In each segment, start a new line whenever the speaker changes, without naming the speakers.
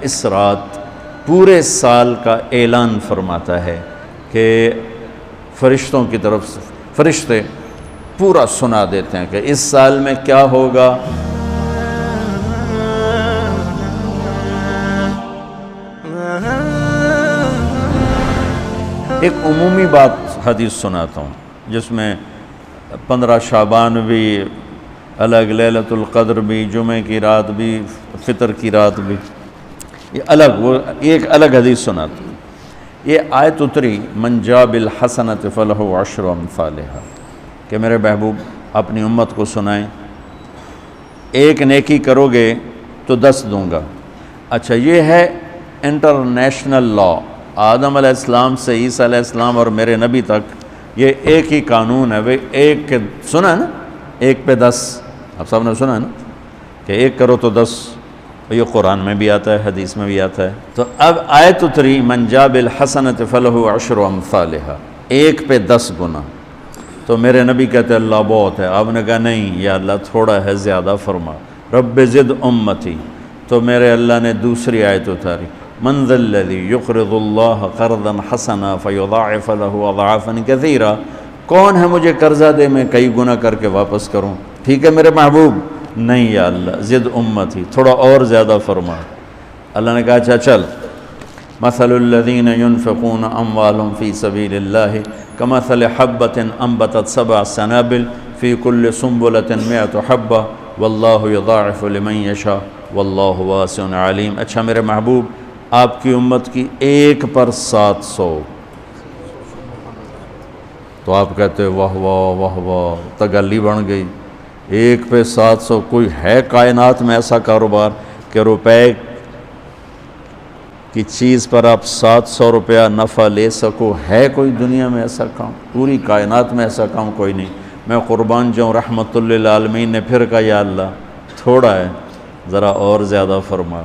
اس رات پورے سال کا اعلان فرماتا ہے کہ فرشتوں کی طرف سے فرشتے پورا سنا دیتے ہیں کہ اس سال میں کیا ہوگا. ایک عمومی بات حدیث سناتا ہوں جس میں 15 شعبان بھی الگ، لیلۃ القدر بھی، جمعہ کی رات بھی، فطر کی رات بھی، یہ الگ، وہ ایک الگ حدیث سناتا ہوں. یہ آیت اتری من جاء بالحسنۃ فلہ عشر امثالھا کہ میرے محبوب اپنی امت کو سنائیں، ایک نیکی کرو گے تو 10 دوں گا. اچھا، یہ ہے انٹرنیشنل لا، آدم علیہ السلام سے عیسیٰ علیہ السلام اور میرے نبی تک یہ ایک ہی قانون ہے. وہ ایک کے سنا نا، ایک پہ 10، آپ سب نے سنا نا کہ ایک کرو تو 10. یہ قرآن میں بھی آتا ہے، حدیث میں بھی آتا ہے. تو اب آیت اتری من جاء بالحسنۃ فلہ عشر امثالھا، ایک پہ 10 گنا. تو میرے نبی کہتے ہیں اللہ بہت ہے. آپ نے کہا نہیں یا اللہ تھوڑا ہے، زیادہ فرما، رب زد امتی. تو میرے اللہ نے دوسری آیت اتاری من ذا الذی یقرض اللہ قرضا حسنا فیضاعف له اضعافا کثیرا، کون ہے مجھے قرضہ دے میں کئی گنا کر کے واپس کروں. ٹھیک ہے میرے محبوب، نہیں یا اللہ زد امتی، تھوڑا اور زیادہ فرما. اللہ نے کہا اچھا چل، مثل الذین ينفقون اموالهم فی سبیل اللہ کمثل حبۃ انبتت 7 سنابل فی کل سنبلۃ 100 حبۃ واللہ یضاعف لمن یشاء واللہ واسع علیم. اچھا میرے محبوب، آپ کی امت کی ایک پر 700. تو آپ کہتے واہ واہ واہ واہ، تگلی بن گئی. ایک پہ 700، کوئی ہے کائنات میں ایسا کاروبار کہ روپے کی چیز پر آپ 700 روپیہ نفع لے سکو؟ ہے کوئی دنیا میں ایسا کام؟ پوری کائنات میں ایسا کام کوئی نہیں. میں قربان جاؤں، رحمت للعالمین نے پھر کہا یا اللہ تھوڑا ہے، ذرا اور زیادہ فرما.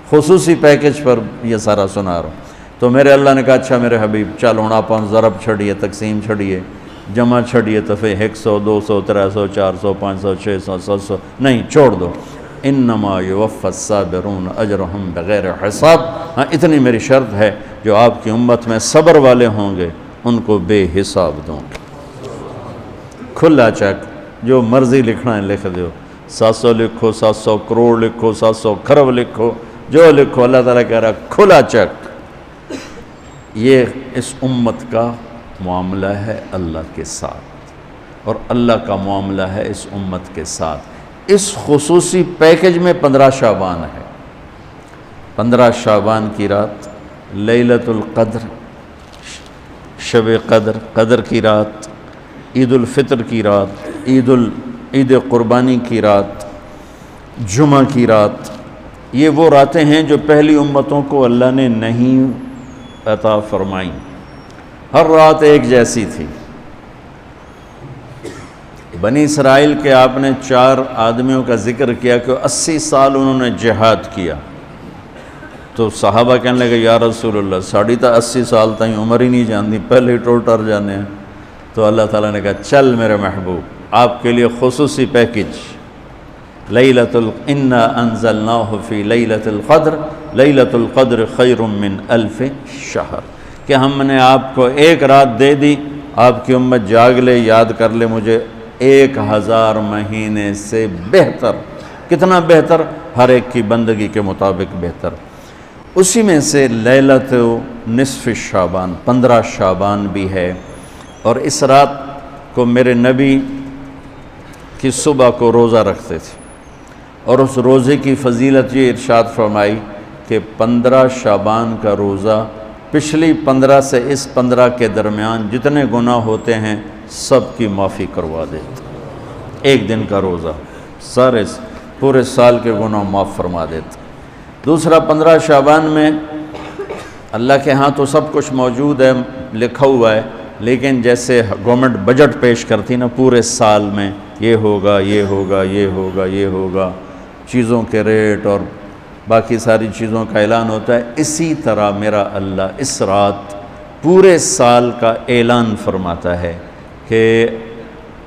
خصوصی پیکج پر یہ سارا سنا رہا ہوں. تو میرے اللہ نے کہا اچھا میرے حبیب چل ہوں آپ ضرب چھڑیے، تقسیم چھڑیے، جمع چھڑیے، دفعے 100 200 300 400 500 600 700 نہیں، چھوڑ دو. انما یوفی الصابرون اجرہم بغیر حساب. ہاں اتنی میری شرط ہے، جو آپ کی امت میں صبر والے ہوں گے ان کو بے حساب دوں گے. کھلا چیک، جو مرضی لکھنا ہے لکھ دو، 700 لکھو، 700 کروڑ لکھو، 700 کھرب لکھو، جو لکھو. اللہ تعالیٰ کہہ رہا کھلا چیک. یہ اس امت کا معاملہ ہے اللہ کے ساتھ، اور اللہ کا معاملہ ہے اس امت کے ساتھ. اس خصوصی پیکج میں 15 شعبان ہے. 15 شعبان کی رات لیلۃ القدر، شب قدر، قدر کی رات، عید الفطر کی رات، عید قربانی کی رات، جمعہ کی رات. یہ وہ راتیں ہیں جو پہلی امتوں کو اللہ نے نہیں عطا فرمائیں. ہر رات ایک جیسی تھی. بنی اسرائیل کے آپ نے 4 آدمیوں کا ذکر کیا کہ 80 سال انہوں نے جہاد کیا. تو صحابہ کہنے لگے یا رسول اللہ ساڑھی تا 80 سال تائیں عمر ہی نہیں جاندی، پہلے ہی ٹر جانے ہیں. تو اللہ تعالیٰ نے کہا چل میرے محبوب آپ کے لیے خصوصی پیکج، انا انزلناہ فی لیلۃ القدر، لیلۃ القدر خیر من 1000 شہر، کہ ہم نے آپ کو ایک رات دے دی، آپ کی امت جاگ لے، یاد کر لے مجھے، 1000 مہینے سے بہتر. کتنا بہتر؟ ہر ایک کی بندگی کے مطابق بہتر. اسی میں سے لیلۃ نصف شعبان، 15 شعبان بھی ہے. اور اس رات کو میرے نبی کی صبح کو روزہ رکھتے تھے، اور اس روزے کی فضیلت یہ ارشاد فرمائی کہ 15 شعبان کا روزہ پچھلی 15 سے اس 15 کے درمیان جتنے گناہ ہوتے ہیں سب کی معافی کروا دیتا. ایک دن کا روزہ سارے پورے سال کے گناہ معاف فرما دیتا. دوسرا 15 شعبان میں اللہ کے ہاں تو سب کچھ موجود ہے، لکھا ہوا ہے، لیکن جیسے گورنمنٹ بجٹ پیش کرتی نا پورے سال میں، یہ ہوگا یہ ہوگا یہ ہوگا یہ ہوگا، چیزوں کے ریٹ اور باقی ساری چیزوں کا اعلان ہوتا ہے، اسی طرح میرا اللہ اس رات پورے سال کا اعلان فرماتا ہے کہ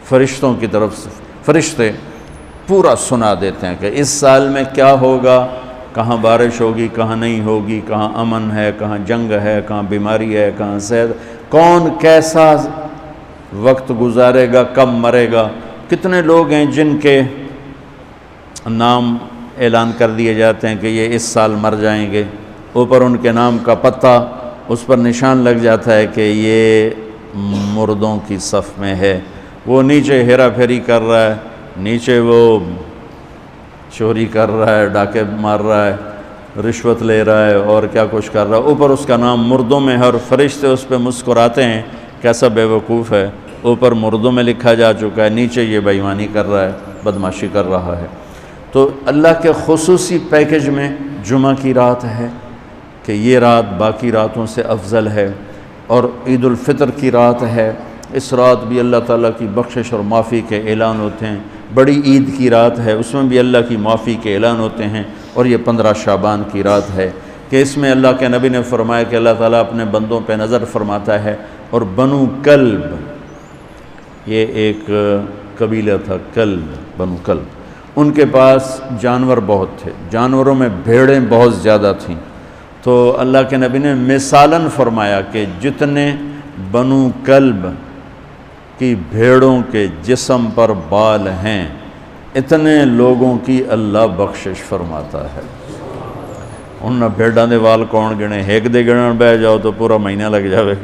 فرشتوں کی طرف سے فرشتے پورا سنا دیتے ہیں کہ اس سال میں کیا ہوگا. کہاں بارش ہوگی کہاں نہیں ہوگی، کہاں امن ہے کہاں جنگ ہے، کہاں بیماری ہے کہاں صحت، کون کیسا وقت گزارے گا، کب مرے گا۔ کتنے لوگ ہیں جن کے نام اعلان کر دیے جاتے ہیں کہ یہ اس سال مر جائیں گے، اوپر ان کے نام کا پتہ اس پر نشان لگ جاتا ہے کہ یہ مردوں کی صف میں ہے۔ وہ نیچے ہیرا پھیری کر رہا ہے، نیچے وہ چوری کر رہا ہے، ڈاکے مار رہا ہے، رشوت لے رہا ہے اور کیا کچھ کر رہا ہے، اوپر اس کا نام مردوں میں ہے، اور فرشتے اس پہ مسکراتے ہیں کیسا بے وقوف ہے، اوپر مردوں میں لکھا جا چکا ہے، نیچے یہ بے ایمانی کر رہا ہے، بدمعاشی کر رہا ہے۔ تو اللہ کے خصوصی پیکج میں جمعہ کی رات ہے کہ یہ رات باقی راتوں سے افضل ہے، اور عید الفطر کی رات ہے، اس رات بھی اللہ تعالیٰ کی بخشش اور معافی کے اعلان ہوتے ہیں۔ بڑی عید کی رات ہے، اس میں بھی اللہ کی معافی کے اعلان ہوتے ہیں، اور یہ 15 شعبان کی رات ہے کہ اس میں اللہ کے نبی نے فرمایا کہ اللہ تعالیٰ اپنے بندوں پہ نظر فرماتا ہے، اور بنو کلب، یہ ایک قبیلہ تھا کلب، بنو کلب، ان کے پاس جانور بہت تھے، جانوروں میں بھیڑیں بہت زیادہ تھیں، تو اللہ کے نبی نے مثالاً فرمایا کہ جتنے بنو کلب کی بھیڑوں کے جسم پر بال ہیں اتنے لوگوں کی اللہ بخشش فرماتا ہے۔ ان بھیڑاں دے وال کون گنے، ایک دے گنن بہ جاؤ تو پورا مہینہ لگ جاوے،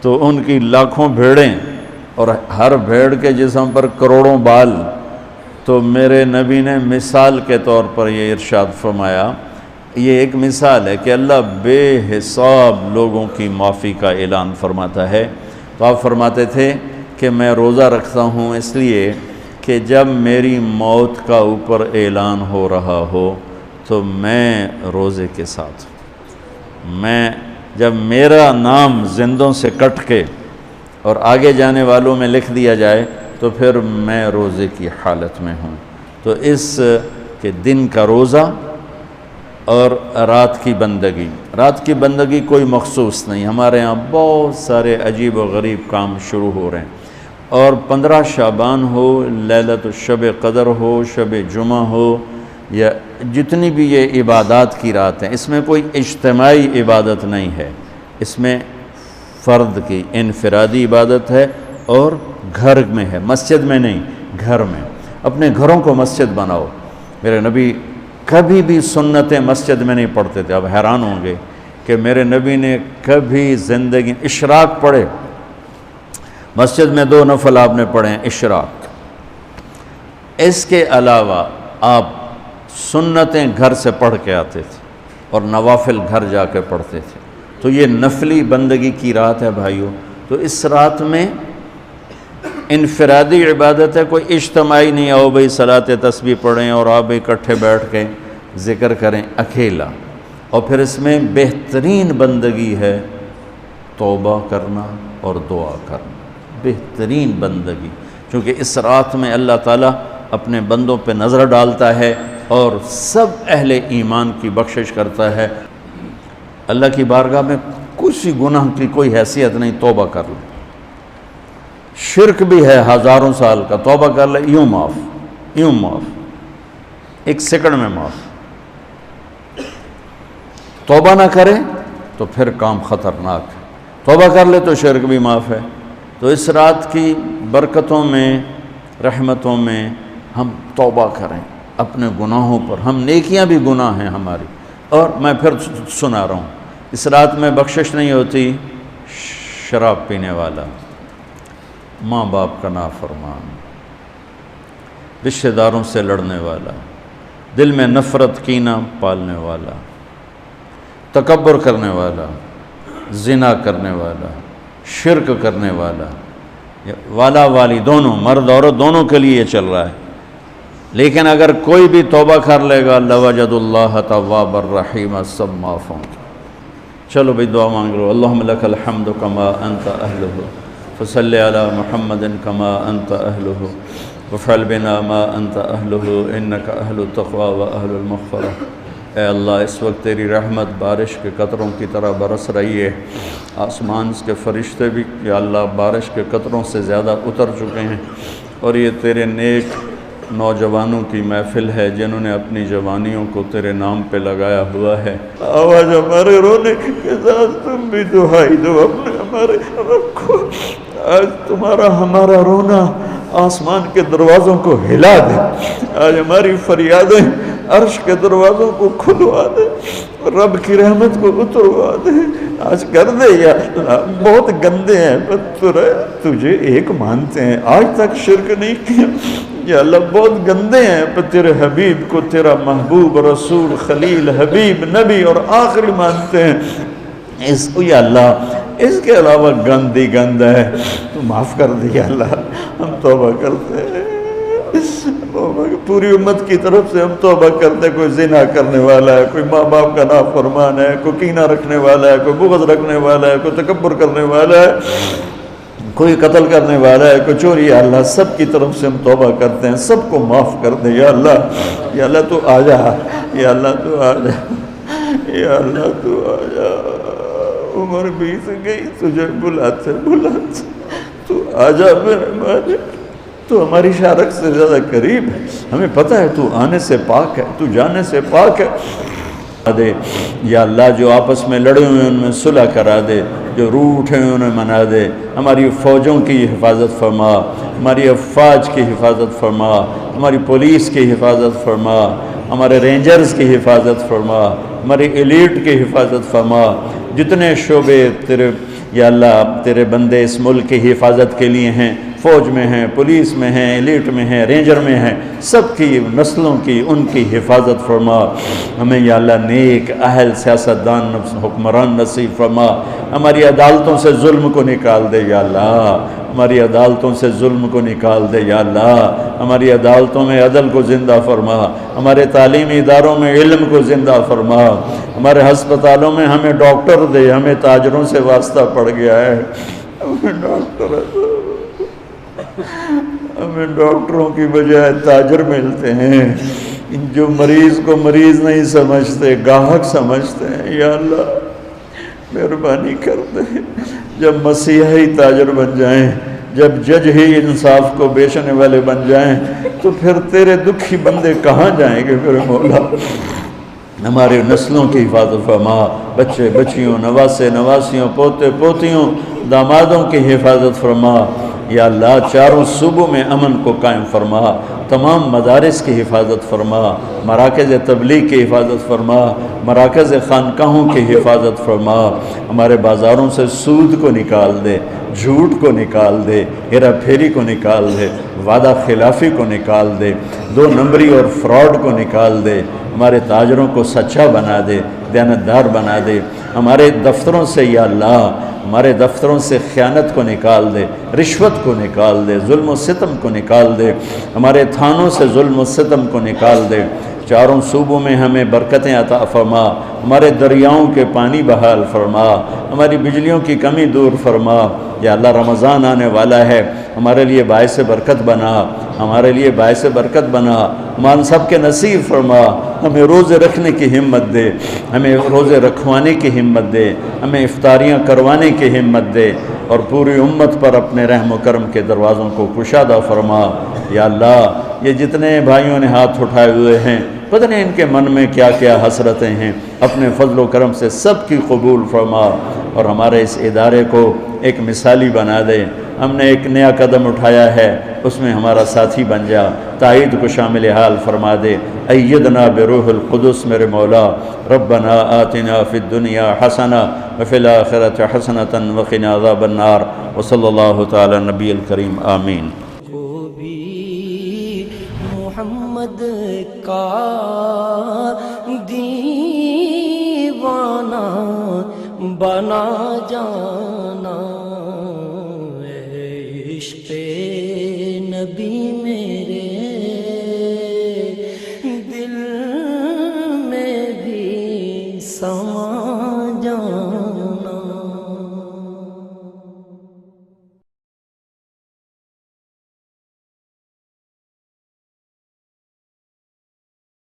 تو ان کی لاکھوں بھیڑیں اور ہر بھیڑ کے جسم پر کروڑوں بال۔ تو میرے نبی نے مثال کے طور پر یہ ارشاد فرمایا، یہ ایک مثال ہے کہ اللہ بے حساب لوگوں کی معافی کا اعلان فرماتا ہے۔ تو آپ فرماتے تھے کہ میں روزہ رکھتا ہوں اس لیے کہ جب میری موت کا اوپر اعلان ہو رہا ہو تو میں روزے کے ساتھ، میں جب میرا نام زندوں سے کٹ کے اور آگے جانے والوں میں لکھ دیا جائے تو پھر میں روزے کی حالت میں ہوں۔ تو اس کے دن کا روزہ اور رات کی بندگی، رات کی بندگی کوئی مخصوص نہیں، ہمارے ہاں بہت سارے عجیب و غریب کام شروع ہو رہے ہیں، اور 15 شعبان ہو، لیلۃ الشب قدر ہو، شب جمعہ ہو، یا جتنی بھی یہ عبادات کی رات ہیں، اس میں کوئی اجتماعی عبادت نہیں ہے، اس میں فرد کی انفرادی عبادت ہے، اور گھر میں ہے، مسجد میں نہیں، گھر میں۔ اپنے گھروں کو مسجد بناؤ۔ میرے نبی کبھی بھی سنتیں مسجد میں نہیں پڑھتے تھے، اب حیران ہوں گے کہ میرے نبی نے کبھی زندگی اشراق پڑھے، مسجد میں 2 نفل آپ نے پڑھے ہیں اشراق، اس کے علاوہ آپ سنتیں گھر سے پڑھ کے آتے تھے اور نوافل گھر جا کے پڑھتے تھے۔ تو یہ نفلی بندگی کی رات ہے بھائیوں، تو اس رات میں انفرادی عبادت ہے، کوئی اجتماعی نہیں، آؤ بھئی صلاۃ تسبیح پڑھیں اور آپ اکٹھے بیٹھ کے ذکر کریں، اکیلا۔ اور پھر اس میں بہترین بندگی ہے توبہ کرنا اور دعا کرنا، بہترین بندگی، کیونکہ اس رات میں اللہ تعالیٰ اپنے بندوں پہ نظر ڈالتا ہے اور سب اہل ایمان کی بخشش کرتا ہے۔ اللہ کی بارگاہ میں کسی گناہ کی کوئی حیثیت نہیں، توبہ کر لیں، شرک بھی ہے ہزاروں سال کا، توبہ کر لے یوں معاف، 1 سیکنڈ میں معاف۔ توبہ نہ کرے تو پھر کام خطرناک ہے، توبہ کر لے تو شرک بھی معاف ہے۔ تو اس رات کی برکتوں میں، رحمتوں میں ہم توبہ کریں اپنے گناہوں پر، ہم نیکیاں بھی گناہ ہیں ہماری۔ اور میں پھر سنا رہا ہوں، اس رات میں بخشش نہیں ہوتی شراب پینے والا، ماں باپ کا نافرمان، رشتہ داروں سے لڑنے والا، دل میں نفرت کینہ پالنے والا، تکبر کرنے والا، زنا کرنے والا، شرک کرنے والا والی دونوں، مرد عورت دونوں کے لیے یہ چل رہا ہے۔ لیکن اگر کوئی بھی توبہ کر لے گا لوجد اللہ تواب الرحیم، سب معاف ہوں گے۔ چلو بھئی دعا مانگ لو۔ اللہم لک الحمد کما انت اہلہ، فصلی علی محمد کما انت اہلہ، وفعل بنا ما انت اہلہ، انک اہل التقوی و اہل المغفرہ۔ اے اللہ اس وقت تیری رحمت بارش کے قطروں کی طرح برس رہی ہے، آسمان کے فرشتے بھی یا اللہ بارش کے قطروں سے زیادہ اتر چکے ہیں، اور یہ تیرے نیک نوجوانوں کی محفل ہے جنہوں نے اپنی جوانیوں کو تیرے نام پہ لگایا ہوا ہے۔ آواز ہمارے رونے کے ساتھ تم بھی دعائی دو اپنے ہمارے رب کو۔ آج تمہارا ہمارا رونا آسمان کے دروازوں کو ہلا دے، آج ہماری فریادیں عرش کے دروازوں کو کھلوا دے، رب کی رحمت کو اتروا دے، آج کر دے یا اللہ۔ بہت گندے ہیں، تجھے ایک مانتے ہیں، آج تک شرک نہیں کیا یا اللہ، بہت گندے ہیں پر تیرے حبیب کو تیرا محبوب رسول خلیل حبیب نبی اور آخری مانتے ہیں، اس کو یا اللہ اس کے علاوہ گند ہی گند ہے، تو معاف کر دے یا اللہ۔ ہم توبہ کرتے ہیں، پوری امت کی طرف سے ہم توبہ کرتے ہیں، کوئی زنا کرنے والا ہے، کوئی ماں باپ کا نافرمان ہے، کوئی کینہ رکھنے والا ہے، کوئی بغض رکھنے والا ہے، کوئی تکبر کرنے والا ہے، کوئی قتل کرنے والا ہے، کوئی چوری، یا اللہ سب کی طرف سے ہم توبہ کرتے ہیں، سب کو معاف کر دے یا اللہ۔ یا اللہ تو آ جا، یا اللہ تو آ جا، یا اللہ تو آ جا۔ عمر بیت گئی، تجھے بلاتے بلاتے تو آ جا میرے مالک، تو ہماری شارک سے زیادہ قریب ہے، ہمیں پتہ ہے تو آنے سے پاک ہے، تو جانے سے پاک ہے۔ دے یا اللہ جو آپس میں لڑے ہوئے ان میں صلح کرا دے، جو روٹھے ہیں انہیں منا دے، ہماری فوجوں کی حفاظت فرما، ہماری افواج کی حفاظت فرما، ہماری پولیس کی حفاظت فرما، ہمارے رینجرز کی حفاظت فرما، ہماری ایلیٹ کی حفاظت فرما، جتنے شعبے تیرے یا اللہ تیرے بندے اس ملک کی حفاظت کے لیے ہیں، فوج میں ہیں، پولیس میں ہیں، ایلیٹ میں ہیں، رینجر میں ہیں، سب کی نسلوں کی ان کی حفاظت فرما، ہمیں یا اللہ نیک اہل سیاستدان حکمران نصیب فرما، ہماری عدالتوں سے ظلم کو نکال دے یا اللہ، ہماری عدالتوں سے ظلم کو نکال دے یا اللہ، ہماری عدالتوں میں عدل کو زندہ فرما، ہمارے تعلیمی اداروں میں علم کو زندہ فرما، ہمارے ہسپتالوں میں ہمیں ڈاکٹر دے، ہمیں تاجروں سے واسطہ پڑ گیا ہے، ہمیں ڈاکٹروں کی بجائے تاجر ملتے ہیں، جو مریض کو مریض نہیں سمجھتے گاہک سمجھتے ہیں، یا اللہ مہربانی کر دے، جب مسیحی تاجر بن جائیں، جب جج ہی انصاف کو بیچنے والے بن جائیں، تو پھر تیرے دکھی بندے کہاں جائیں گے میرے مولا۔ ہمارے نسلوں کی حفاظت فرما، بچے بچیوں، نواسے نواسیوں، پوتے پوتیوں، دامادوں کی حفاظت فرما، یا اللہ چاروں صوبوں میں امن کو قائم فرما، تمام مدارس کی حفاظت فرما، مراکز تبلیغ کی حفاظت فرما، مراکز خانقاہوں کی حفاظت فرما، ہمارے بازاروں سے سود کو نکال دے، جھوٹ کو نکال دے، ہیرا پھیری کو نکال دے، وعدہ خلافی کو نکال دے، دو نمبری اور فراڈ کو نکال دے، ہمارے تاجروں کو سچا بنا دے، دیانتدار بنا دے، ہمارے دفتروں سے یا اللہ ہمارے دفتروں سے خیانت کو نکال دے، رشوت کو نکال دے، ظلم و ستم کو نکال دے، ہمارے تھانوں سے ظلم و ستم کو نکال دے، چاروں صوبوں میں ہمیں برکتیں عطا فرما، ہمارے دریاؤں کے پانی بحال فرما، ہماری بجلیوں کی کمی دور فرما، یا اللہ رمضان آنے والا ہے، ہمارے لیے باعث برکت بنا، ہمارے لیے باعث برکت بنا، ہم سب کے نصیب فرما، ہمیں روزے رکھنے کی ہمت دے، ہمیں روزے رکھوانے کی ہمت دے، ہمیں افطاریاں کروانے کی ہمت دے، اور پوری امت پر اپنے رحم و کرم کے دروازوں کو کشادہ فرما۔ یا اللہ یہ جتنے بھائیوں نے ہاتھ اٹھائے ہوئے ہیں، پتہ نہیں ان کے من میں کیا کیا حسرتیں ہیں، اپنے فضل و کرم سے سب کی قبول فرما، اور ہمارے اس ادارے کو ایک مثالی بنا دے۔ ہم نے ایک نیا قدم اٹھایا ہے، اس میں ہمارا ساتھی بن جا، تائید کو شامل حال فرما دے۔ ایدنا بروح القدس میرے مولا، ربنا آتنا فی الدنیا حسنہ وفی الآخرۃ حسنۃ وقنا عذاب النار، وصلی اللہ تعالی نبی الکریم، آمین۔
محمد کا دیوانہ بنا جان